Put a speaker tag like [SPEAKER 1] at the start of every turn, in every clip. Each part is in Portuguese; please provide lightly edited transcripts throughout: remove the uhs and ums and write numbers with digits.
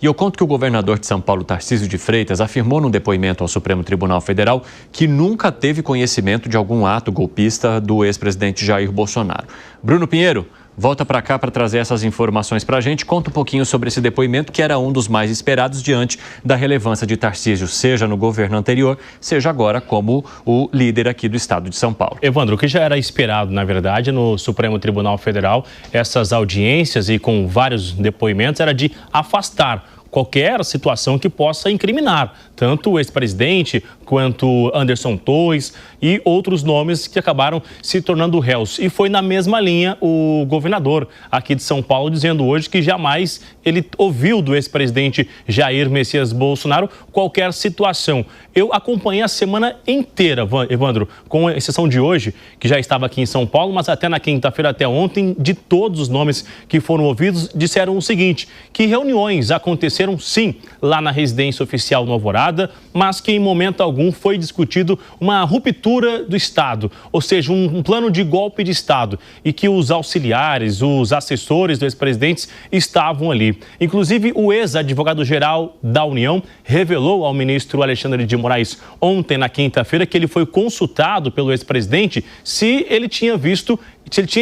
[SPEAKER 1] E eu conto que o governador de São Paulo, Tarcísio de Freitas, afirmou num depoimento ao Supremo Tribunal Federal que nunca teve conhecimento de algum ato golpista do ex-presidente Jair Bolsonaro. Bruno Pinheiro, volta para cá para trazer essas informações para a gente. Conta um pouquinho sobre esse depoimento, que era um dos mais esperados diante da relevância de Tarcísio, seja no governo anterior, seja agora como o líder aqui do estado de São Paulo.
[SPEAKER 2] Evandro, o que já era esperado, na verdade, no Supremo Tribunal Federal, essas audiências e com vários depoimentos, era de afastar qualquer situação que possa incriminar tanto o ex-presidente quanto Anderson Torres e outros nomes que acabaram se tornando réus. E foi na mesma linha o governador aqui de São Paulo dizendo hoje que jamais ele ouviu do ex-presidente Jair Messias Bolsonaro qualquer situação. Eu acompanhei a semana inteira, Evandro, com exceção de hoje, que já estava aqui em São Paulo, mas até na quinta-feira, até ontem, de todos os nomes que foram ouvidos, disseram o seguinte, que reuniões aconteceram sim lá na residência oficial no Alvorada, mas que em momento algum foi discutido uma ruptura do Estado, ou seja, um plano de golpe de Estado, e que os auxiliares, os assessores do ex-presidente estavam ali. Inclusive, o ex-advogado-geral da União revelou ao ministro Alexandre de Moraes ontem, na quinta-feira, que ele foi consultado pelo ex-presidente se ele tinha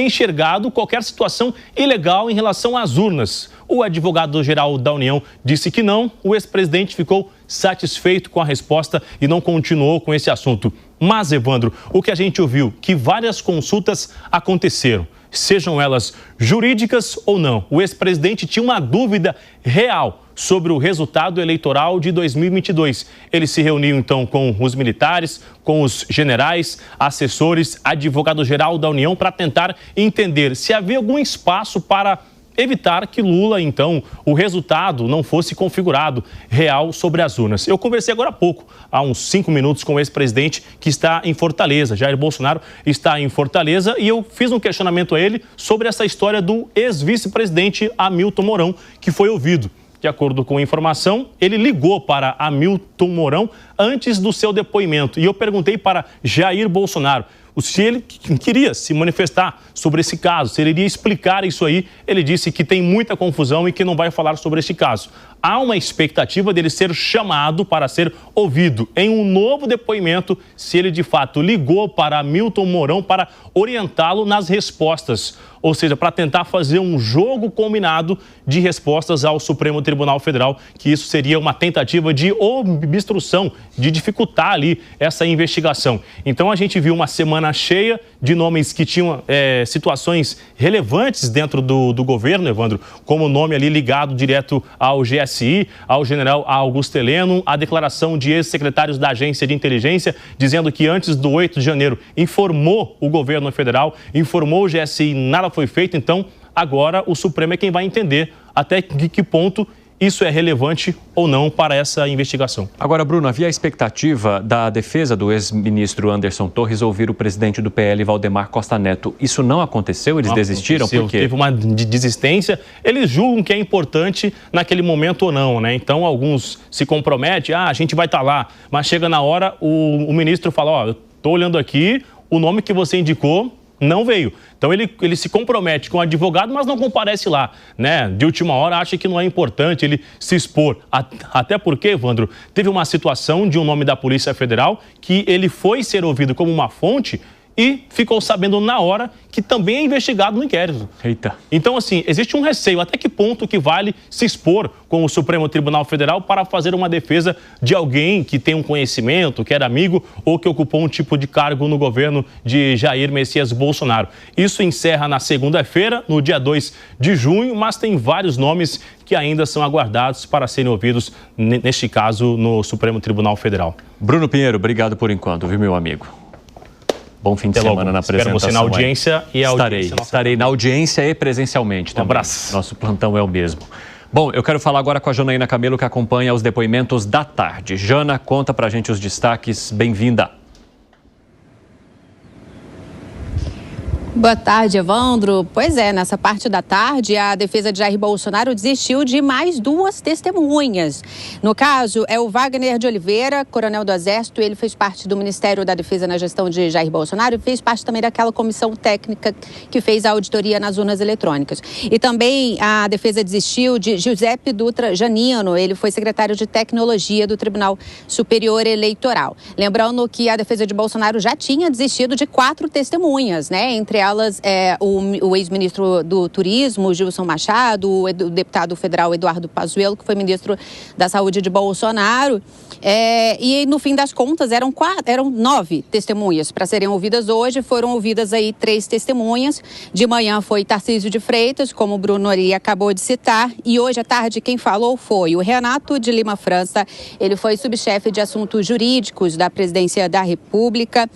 [SPEAKER 2] enxergado qualquer situação ilegal em relação às urnas. O advogado-geral da União disse que não, o ex-presidente ficou satisfeito com a resposta e não continuou com esse assunto. Mas, Evandro, o que a gente ouviu, que várias consultas aconteceram, sejam elas jurídicas ou não. O ex-presidente tinha uma dúvida real sobre o resultado eleitoral de 2022. Ele se reuniu, então, com os militares, com os generais, assessores, advogado-geral da União, para tentar entender se havia algum espaço para evitar que Lula, então, o resultado não fosse configurado real sobre as urnas. Eu conversei agora há pouco, há uns 5 minutos, com o ex-presidente que está em Fortaleza. Jair Bolsonaro está em Fortaleza e eu fiz um questionamento a ele sobre essa história do ex-vice-presidente Hamilton Mourão, que foi ouvido. De acordo com a informação, ele ligou para Hamilton Mourão antes do seu depoimento. E eu perguntei para Jair Bolsonaro se ele queria se manifestar sobre esse caso, se ele iria explicar isso aí. Ele disse que tem muita confusão e que não vai falar sobre esse caso. Há uma expectativa dele ser chamado para ser ouvido em um novo depoimento, se ele de fato ligou para Hamilton Mourão para orientá-lo nas respostas. Ou seja, para tentar fazer um jogo combinado de respostas ao Supremo Tribunal Federal, que isso seria uma tentativa de obstrução, de dificultar ali essa investigação. Então a gente viu uma semana cheia de nomes que tinham situações relevantes dentro do governo, Evandro, como o nome ali ligado direto ao GSI, ao general Augusto Heleno, a declaração de ex-secretários da Agência de Inteligência, dizendo que antes do 8 de janeiro informou o governo federal, informou o GSI, nada foi feito. Então agora o Supremo é quem vai entender até que ponto isso é relevante ou não para essa investigação.
[SPEAKER 1] Agora, Bruno, havia a expectativa da defesa do ex-ministro Anderson Torres ouvir o presidente do PL, Valdemar Costa Neto. Isso não aconteceu? Eles desistiram? Por quê?
[SPEAKER 2] Teve uma desistência. Eles julgam que é importante naquele momento ou não, né? Então, alguns se comprometem, a gente vai estar lá. Mas chega na hora, o ministro fala, eu estou olhando aqui, o nome que você indicou não veio. Então ele se compromete com o advogado, mas não comparece lá, né? De última hora acha que não é importante ele se expor. Até porque, Evandro, teve uma situação de um nome da Polícia Federal que ele foi ser ouvido como uma fonte e ficou sabendo na hora que também é investigado no inquérito.
[SPEAKER 1] Eita.
[SPEAKER 2] Então, assim, existe um receio. Até que ponto que vale se expor com o Supremo Tribunal Federal para fazer uma defesa de alguém que tem um conhecimento, que era amigo ou que ocupou um tipo de cargo no governo de Jair Messias Bolsonaro? Isso encerra na segunda-feira, no dia 2 de junho, mas tem vários nomes que ainda são aguardados para serem ouvidos, neste caso, no Supremo Tribunal Federal.
[SPEAKER 1] Bruno Pinheiro, obrigado por enquanto, viu, meu amigo? Bom fim de semana na apresentação.
[SPEAKER 2] Espero você na audiência e a audiência.
[SPEAKER 1] Estarei na audiência e presencialmente também.
[SPEAKER 2] Um abraço.
[SPEAKER 1] Nosso plantão é o mesmo. Bom, eu quero falar agora com a Janaína Camelo, que acompanha os depoimentos da tarde. Jana, conta pra gente os destaques. Bem-vinda.
[SPEAKER 3] Boa tarde, Evandro. Pois é, nessa parte da tarde, a defesa de Jair Bolsonaro desistiu de mais 2 testemunhas. No caso, é o Wagner de Oliveira, coronel do Exército. Ele fez parte do Ministério da Defesa na gestão de Jair Bolsonaro e fez parte também daquela comissão técnica que fez a auditoria nas urnas eletrônicas. E também a defesa desistiu de Giuseppe Dutra Janino. Ele foi secretário de Tecnologia do Tribunal Superior Eleitoral. Lembrando que a defesa de Bolsonaro já tinha desistido de 4 testemunhas, né? Entre elas, o ex-ministro do Turismo, Gilson Machado, o deputado federal Eduardo Pazuello, que foi ministro da Saúde de Bolsonaro. E no fim das contas eram 9 testemunhas para serem ouvidas hoje. Foram ouvidas aí 3 testemunhas. De manhã foi Tarcísio de Freitas, como o Bruno Ari acabou de citar. E hoje à tarde quem falou foi o Renato de Lima França. Ele foi subchefe de assuntos jurídicos da Presidência da República.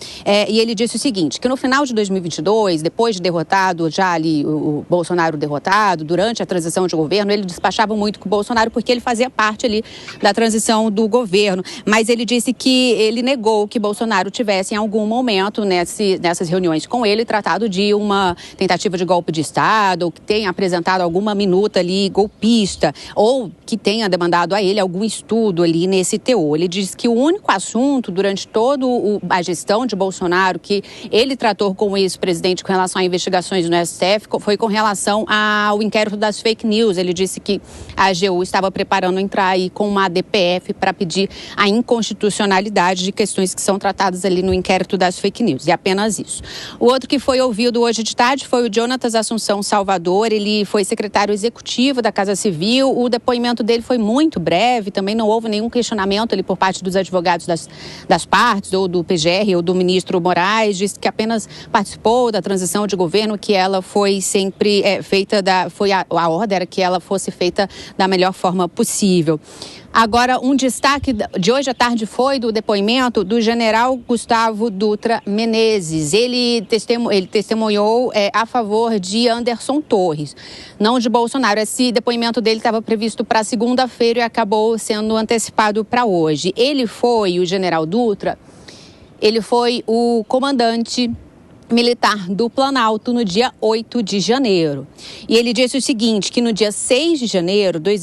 [SPEAKER 3] E ele disse o seguinte, que no final de 2022, depois de derrotado, já ali o Bolsonaro derrotado, durante a transição de governo, ele despachava muito com o Bolsonaro porque ele fazia parte ali da transição do governo. Mas ele disse que ele negou que Bolsonaro tivesse em algum momento nessas reuniões com ele tratado de uma tentativa de golpe de Estado, ou que tenha apresentado alguma minuta ali golpista, ou que tenha demandado a ele algum estudo ali nesse teor. Ele disse que o único assunto durante toda a gestão de Bolsonaro que ele tratou com o ex-presidente com relação a investigações no STF foi com relação ao inquérito das fake news. Ele disse que a AGU estava preparando entrar aí com uma DPF para pedir a inconstitucionalidade de questões que são tratadas ali no inquérito das fake news. E apenas isso. O outro que foi ouvido hoje de tarde foi o Jonatas Assunção Salvador. Ele foi secretário executivo da Casa Civil. O depoimento dele foi muito breve. Também não houve nenhum questionamento ali por parte dos advogados das partes, ou do PGR, ou do ministro Moraes. Disse que apenas participou da transição de governo, que ela foi sempre feita, a ordem era que ela fosse feita da melhor forma possível. Agora, um destaque de hoje à tarde foi do depoimento do general Gustavo Dutra Menezes. Ele testemunhou a favor de Anderson Torres, não de Bolsonaro. Esse depoimento dele estava previsto para segunda-feira e acabou sendo antecipado para hoje. O general Dutra, ele foi o comandante militar do Planalto no dia 8 de janeiro. E ele disse o seguinte, que no dia 6 de janeiro, dois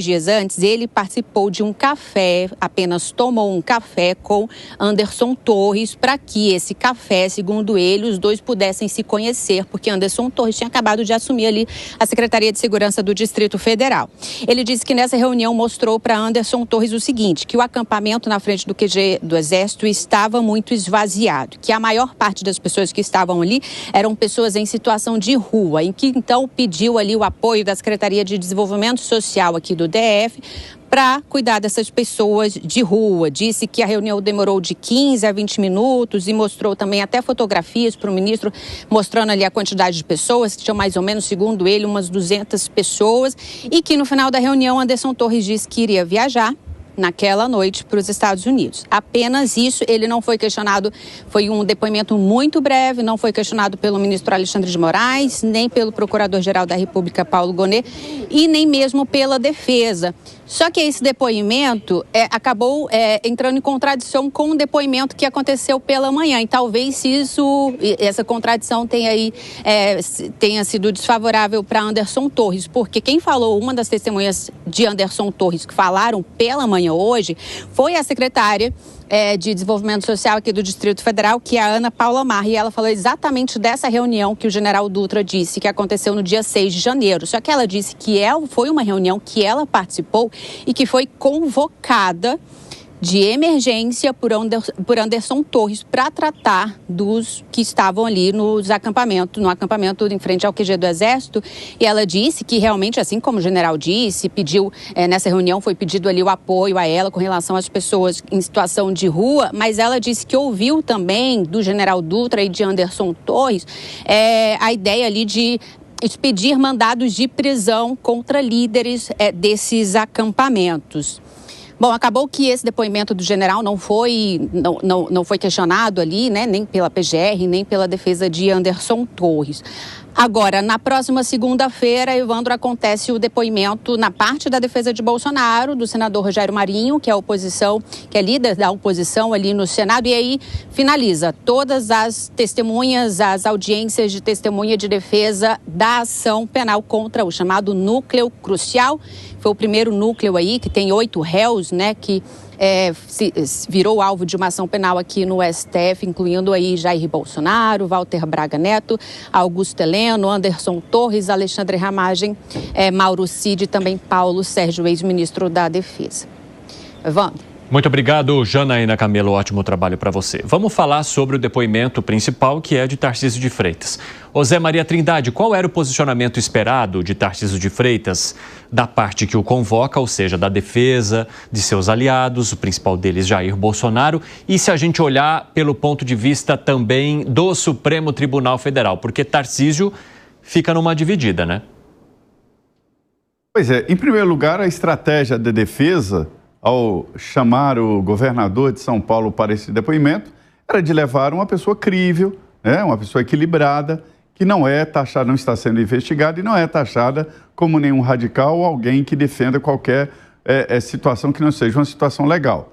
[SPEAKER 3] dias antes, ele participou de um café, apenas tomou um café com Anderson Torres, para que esse café, segundo ele, os dois pudessem se conhecer, porque Anderson Torres tinha acabado de assumir ali a Secretaria de Segurança do Distrito Federal. Ele disse que nessa reunião mostrou para Anderson Torres o seguinte, que o acampamento na frente do QG do Exército estava muito esvaziado, que a maior parte das pessoas que estavam ali eram pessoas em situação de rua, em que então pediu ali o apoio da Secretaria de Desenvolvimento Social aqui do DF para cuidar dessas pessoas de rua. Disse que a reunião demorou de 15 a 20 minutos e mostrou também até fotografias para o ministro, mostrando ali a quantidade de pessoas, que tinham mais ou menos, segundo ele, umas 200 pessoas, e que no final da reunião Anderson Torres disse que iria viajar naquela noite para os Estados Unidos. Apenas isso, ele não foi questionado, foi um depoimento muito breve, não foi questionado pelo ministro Alexandre de Moraes, nem pelo Procurador-Geral da República, Paulo Gonet, e nem mesmo pela defesa. Só que esse depoimento acabou entrando em contradição com o depoimento que aconteceu pela manhã. E talvez se essa contradição tenha sido desfavorável para Anderson Torres, porque quem falou, uma das testemunhas de Anderson Torres que falaram pela manhã hoje, foi a secretária de Desenvolvimento Social aqui do Distrito Federal, que é a Ana Paula Mar, e ela falou exatamente dessa reunião que o general Dutra disse que aconteceu no dia 6 de janeiro. Só que ela disse que foi uma reunião que ela participou e que foi convocada de emergência por Anderson Torres para tratar dos que estavam ali no acampamento em frente ao QG do Exército. E ela disse que realmente, assim como o general disse, pediu, nessa reunião foi pedido ali o apoio a ela com relação às pessoas em situação de rua, mas ela disse que ouviu também do general Dutra e de Anderson Torres a ideia ali de expedir mandados de prisão contra líderes desses acampamentos. Bom, acabou que esse depoimento do general não foi questionado ali, né, nem pela PGR, nem pela defesa de Anderson Torres. Agora, na próxima segunda-feira, Evandro, acontece o depoimento na parte da defesa de Bolsonaro, do senador Rogério Marinho, que é a oposição, que é líder da oposição ali no Senado, e aí finaliza todas as testemunhas, as audiências de testemunha de defesa da ação penal contra o chamado núcleo crucial. Foi o primeiro núcleo aí, que tem 8 réus, né, que virou alvo de uma ação penal aqui no STF, incluindo aí Jair Bolsonaro, Walter Braga Neto, Augusto Heleno, Anderson Torres, Alexandre Ramagem, Mauro Cid e também Paulo Sérgio, ex-ministro da Defesa. Evandro.
[SPEAKER 1] Muito obrigado, Janaína Camelo. Ótimo trabalho para você. Vamos falar sobre o depoimento principal, que é de Tarcísio de Freitas. José Maria Trindade, qual era o posicionamento esperado de Tarcísio de Freitas da parte que o convoca, ou seja, da defesa de seus aliados, o principal deles, Jair Bolsonaro, e se a gente olhar pelo ponto de vista também do Supremo Tribunal Federal, porque Tarcísio fica numa dividida, né?
[SPEAKER 4] Pois é, em primeiro lugar, a estratégia de defesa, ao chamar o governador de São Paulo para esse depoimento, era de levar uma pessoa crível, né, uma pessoa equilibrada, que não é taxada, não está sendo investigada e não é taxada como nenhum radical ou alguém que defenda qualquer situação que não seja uma situação legal.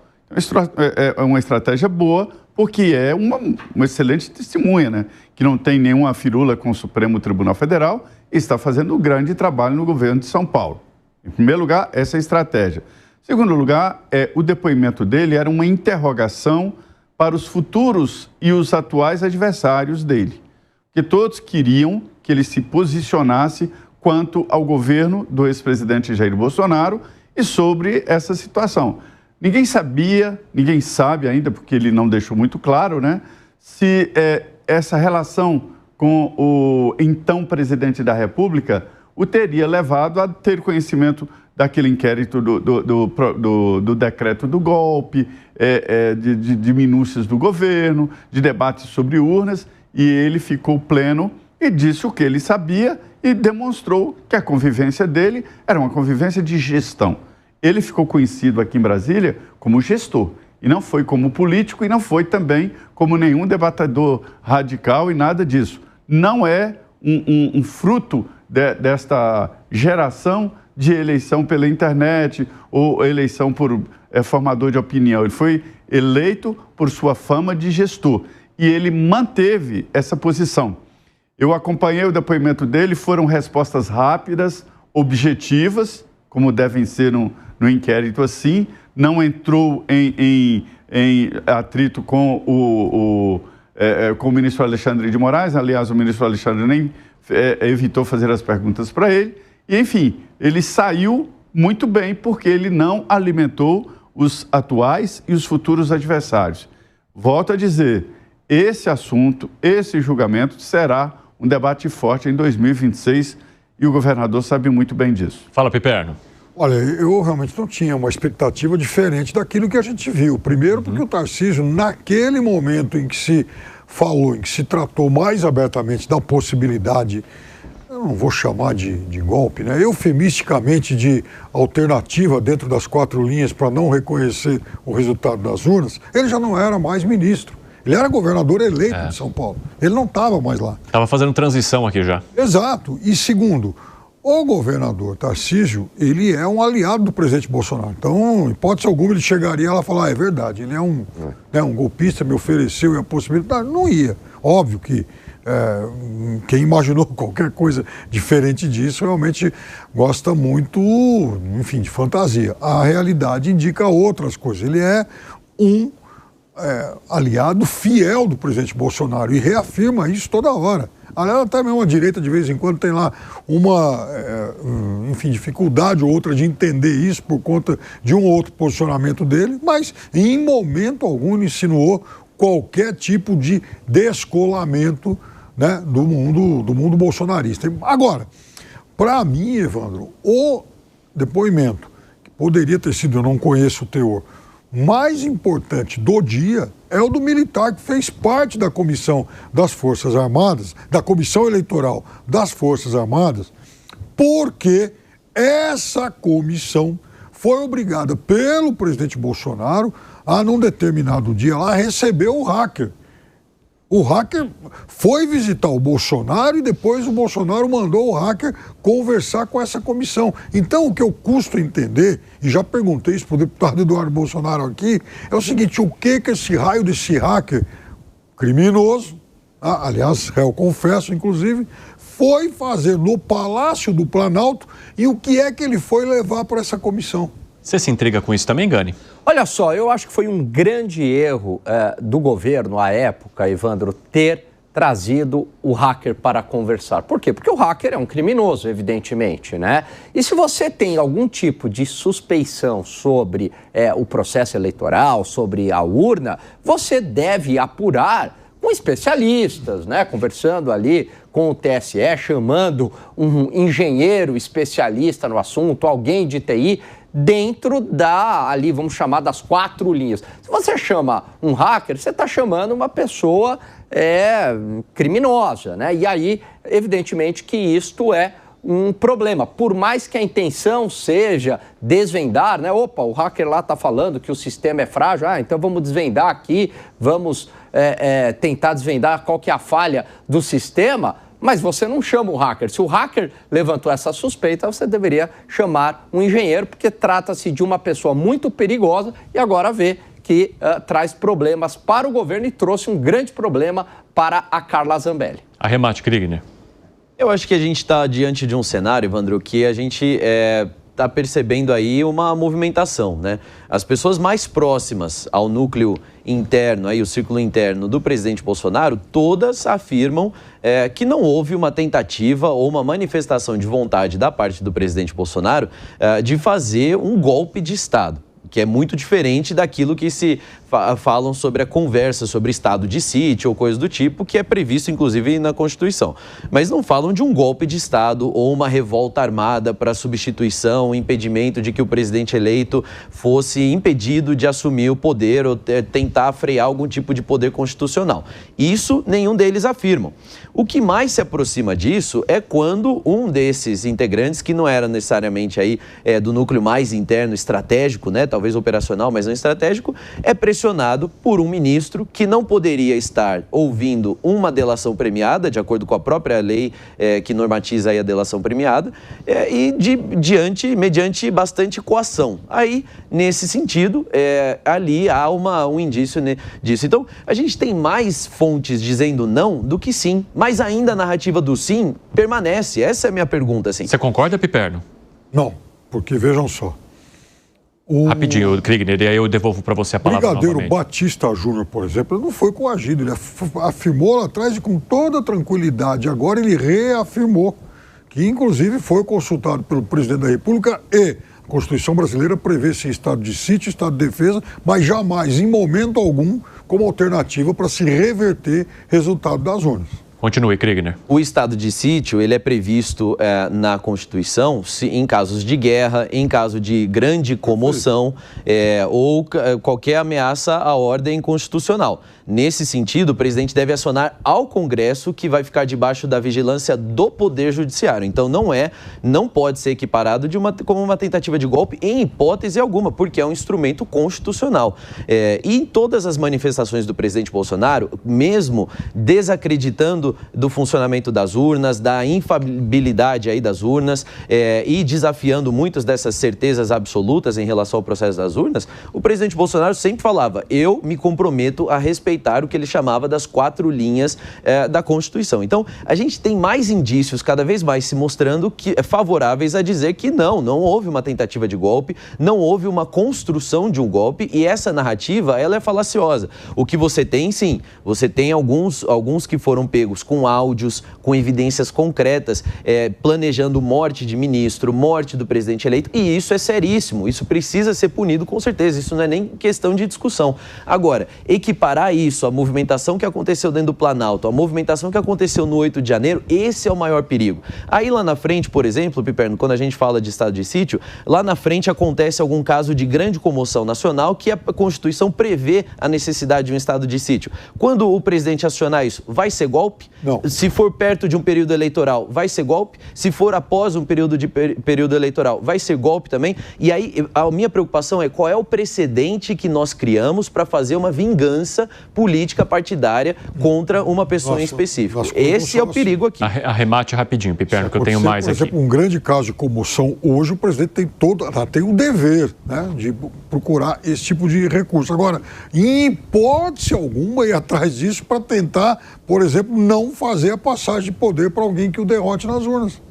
[SPEAKER 4] É uma estratégia boa, porque é uma excelente testemunha, né, que não tem nenhuma firula com o Supremo Tribunal Federal e está fazendo um grande trabalho no governo de São Paulo. Em primeiro lugar, essa é a estratégia. Em segundo lugar, o depoimento dele era uma interrogação para os futuros e os atuais adversários dele, que todos queriam que ele se posicionasse quanto ao governo do ex-presidente Jair Bolsonaro e sobre essa situação. Ninguém sabia, ninguém sabe ainda, porque ele não deixou muito claro, né, se essa relação com o então presidente da República o teria levado a ter conhecimento daquele inquérito do decreto do golpe, de minúcias do governo, de debates sobre urnas, e ele ficou pleno e disse o que ele sabia e demonstrou que a convivência dele era uma convivência de gestão. Ele ficou conhecido aqui em Brasília como gestor, e não foi como político e não foi também como nenhum debatedor radical e nada disso. Não é um fruto desta geração de eleição pela internet ou eleição por formador de opinião. Ele foi eleito por sua fama de gestor e ele manteve essa posição. Eu acompanhei o depoimento dele, foram respostas rápidas, objetivas, como devem ser no inquérito assim, não entrou em atrito com o ministro Alexandre de Moraes, aliás, o ministro Alexandre nem evitou fazer as perguntas para ele, e enfim, ele saiu muito bem porque ele não alimentou os atuais e os futuros adversários. Volto a dizer, esse assunto, esse julgamento será um debate forte em 2026 e o governador sabe muito bem disso.
[SPEAKER 1] Fala, Piperno.
[SPEAKER 5] Olha, eu realmente não tinha uma expectativa diferente daquilo que a gente viu. Primeiro porque o Tarcísio, naquele momento em que se falou, em que se tratou mais abertamente da possibilidade, eu não vou chamar de golpe, né? Eufemisticamente de alternativa dentro das 4 linhas para não reconhecer o resultado das urnas, ele já não era mais ministro. Ele era governador eleito de São Paulo. Ele não estava mais lá.
[SPEAKER 1] Estava fazendo transição aqui já.
[SPEAKER 5] Exato. E segundo, o governador Tarcísio, ele é um aliado do presidente Bolsonaro. Então, em hipótese alguma, ele chegaria lá e falar, é verdade, ele é um golpista, me ofereceu a possibilidade. Não ia. Óbvio que quem imaginou qualquer coisa diferente disso realmente gosta muito, enfim, de fantasia. A realidade indica outras coisas. Ele é um aliado fiel do presidente Bolsonaro e reafirma isso toda hora. Aliás, até mesmo a direita, de vez em quando, tem lá uma, enfim, dificuldade ou outra de entender isso por conta de um ou outro posicionamento dele, mas em momento algum insinuou qualquer tipo de descolamento, né, do mundo bolsonarista. Agora, para mim, Evandro, o depoimento, que poderia ter sido, eu não conheço o teor, mais importante do dia é o do militar que fez parte da comissão das Forças Armadas, da comissão eleitoral das Forças Armadas, porque essa comissão foi obrigada pelo presidente Bolsonaro a, num determinado dia lá, receber o hacker. O hacker foi visitar o Bolsonaro e depois o Bolsonaro mandou o hacker conversar com essa comissão. Então, o que eu custo entender, e já perguntei isso para o deputado Eduardo Bolsonaro aqui, é o seguinte: o que esse raio desse hacker criminoso, aliás, eu confesso, inclusive, foi fazer no Palácio do Planalto e o que é que ele foi levar para essa comissão?
[SPEAKER 1] Você se intriga com isso também, Gani?
[SPEAKER 6] Olha só, eu acho que foi um grande erro do governo, à época, Evandro, ter trazido o hacker para conversar. Por quê? Porque o hacker é um criminoso, evidentemente, né? E se você tem algum tipo de suspeição sobre o processo eleitoral, sobre a urna, você deve apurar com especialistas, né? Conversando ali com o TSE, chamando um engenheiro especialista no assunto, alguém de TI, dentro ali, vamos chamar, das 4 linhas. Se você chama um hacker, você está chamando uma pessoa criminosa, né? E aí, evidentemente que isto é um problema. Por mais que a intenção seja desvendar, né? Opa, o hacker lá está falando que o sistema é frágil, então vamos desvendar aqui, vamos tentar desvendar qual que é a falha do sistema. Mas você não chama o hacker. Se o hacker levantou essa suspeita, você deveria chamar um engenheiro, porque trata-se de uma pessoa muito perigosa e agora vê que traz problemas para o governo e trouxe um grande problema para a Carla Zambelli.
[SPEAKER 1] Arremate, Kriegner.
[SPEAKER 7] Eu acho que a gente está diante de um cenário, Evandro, que a gente está percebendo aí uma movimentação, né? As pessoas mais próximas ao núcleo interno, aí, o círculo interno do presidente Bolsonaro, todas afirmam que não houve uma tentativa ou uma manifestação de vontade da parte do presidente Bolsonaro de fazer um golpe de Estado, que é muito diferente daquilo que se falam sobre a conversa sobre estado de sítio ou coisa do tipo, que é previsto, inclusive, na Constituição. Mas não falam de um golpe de Estado ou uma revolta armada para substituição, impedimento de que o presidente eleito fosse impedido de assumir o poder ou tentar frear algum tipo de poder constitucional. Isso nenhum deles afirmam. O que mais se aproxima disso é quando um desses integrantes, que não era necessariamente aí do núcleo mais interno, estratégico, né, talvez operacional, mas não estratégico, é pressionado por um ministro que não poderia estar ouvindo uma delação premiada, de acordo com a própria lei que normatiza aí a delação premiada, e mediante bastante coação. Aí, nesse sentido, ali há um indício disso. Então, a gente tem mais fontes dizendo não do que sim, mas ainda a narrativa do sim permanece. Essa é a minha pergunta, assim.
[SPEAKER 1] Você concorda, Piperno?
[SPEAKER 5] Não, porque vejam só.
[SPEAKER 1] Rapidinho, Kriegner, e aí eu devolvo para você a palavra
[SPEAKER 5] Brigadeiro
[SPEAKER 1] novamente.
[SPEAKER 5] Batista Júnior, por exemplo, não foi coagido, ele afirmou lá atrás e com toda tranquilidade. Agora ele reafirmou que, inclusive, foi consultado pelo presidente da República e a Constituição brasileira prevê sim estado de sítio, estado de defesa, mas jamais, em momento algum, como alternativa para se reverter resultado das urnas.
[SPEAKER 1] Continue, Kriegner.
[SPEAKER 7] O estado de sítio, ele é previsto na Constituição em casos de guerra, em caso de grande comoção ou qualquer ameaça à ordem constitucional. Nesse sentido, o presidente deve acionar ao Congresso, que vai ficar debaixo da vigilância do Poder Judiciário. Então, não pode ser equiparado como uma tentativa de golpe em hipótese alguma, porque é um instrumento constitucional. E em todas as manifestações do presidente Bolsonaro, mesmo desacreditando do funcionamento das urnas, da infalibilidade aí das urnas e desafiando muitas dessas certezas absolutas em relação ao processo das urnas, o presidente Bolsonaro sempre falava: eu me comprometo a respeitar o que ele chamava das 4 linhas da Constituição. Então, a gente tem mais indícios cada vez mais se mostrando favoráveis a dizer que não houve uma tentativa de golpe, não houve uma construção de um golpe, e essa narrativa, ela é falaciosa. O que você tem, sim, você tem alguns que foram pegos com áudios, com evidências concretas, planejando morte de ministro, morte do presidente eleito, e isso é seríssimo, isso precisa ser punido com certeza, isso não é nem questão de discussão. Agora, equiparar isso, a movimentação que aconteceu dentro do Planalto, a movimentação que aconteceu no 8 de janeiro, esse é o maior perigo. Aí lá na frente, por exemplo, Piperno, quando a gente fala de estado de sítio, lá na frente acontece algum caso de grande comoção nacional que a Constituição prevê a necessidade de um estado de sítio. Quando o presidente acionar isso, vai ser golpe? golpe?
[SPEAKER 5] Não.
[SPEAKER 7] Se for perto de um período eleitoral, vai ser golpe? Se for após um período eleitoral, vai ser golpe também? E aí, a minha preocupação é qual é o precedente que nós criamos para fazer uma vingança política partidária contra uma pessoa em específico. Esse é o perigo aqui.
[SPEAKER 1] Arremate rapidinho, Piperno, que eu tenho mais aqui.
[SPEAKER 5] Por exemplo, um grande caso de comoção, hoje o presidente tem um dever, né, de procurar esse tipo de recurso. Agora, em hipótese alguma, ir atrás disso para tentar, por exemplo, não fazer a passagem de poder para alguém que o derrote nas urnas.